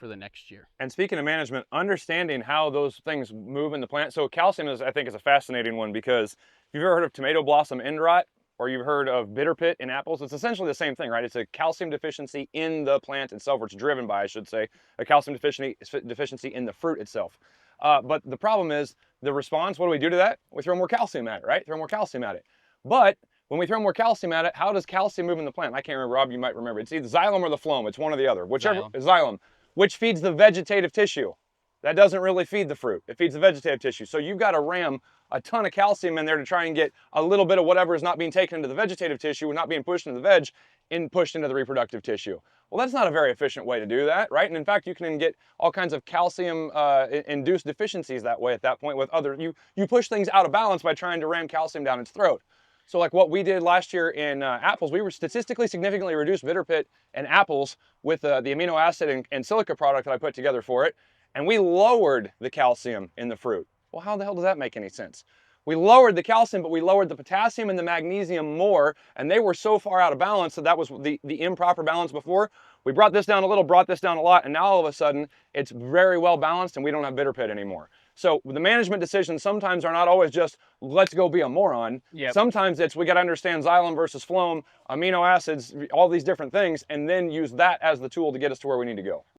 for the next year. And speaking of management, understanding how those things move in the plant. So calcium is, I think, is a fascinating one, because if you've ever heard of tomato blossom end rot, or you've heard of bitter pit in apples, it's essentially the same thing, right? It's a calcium deficiency in the plant itself, or it's driven by, I should say, a calcium deficiency in the fruit itself. But the problem is the response. What do we do to that? We throw more calcium at it, right? Throw more calcium at it. But when we throw more calcium at it, how does calcium move in the plant? I can't remember, Rob, you might remember. It's either xylem or the phloem. It's one or the other. Whichever, xylem, which feeds the vegetative tissue. That doesn't really feed the fruit. It feeds the vegetative tissue. So you've got to ram a ton of calcium in there to try and get a little bit of whatever is not being taken into the vegetative tissue and not being pushed into the veg pushed into the reproductive tissue. Well, that's not a very efficient way to do that, right? And in fact, you can get all kinds of calcium induced deficiencies that way at that point with other, you push things out of balance by trying to ram calcium down its throat. So like what we did last year in apples, we were statistically significantly reduced bitter pit in apples with the amino acid and silica product that I put together for it. And we lowered the calcium in the fruit. Well, how the hell does that make any sense? We lowered the calcium, but we lowered the potassium and the magnesium more, and they were so far out of balance that was the improper balance before. We brought this down a little, brought this down a lot, and now all of a sudden it's very well balanced and we don't have bitter pit anymore. So the management decisions sometimes are not always just, let's go be a moron. Yep. Sometimes it's, we got to understand xylem versus phloem, amino acids, all these different things, and then use that as the tool to get us to where we need to go.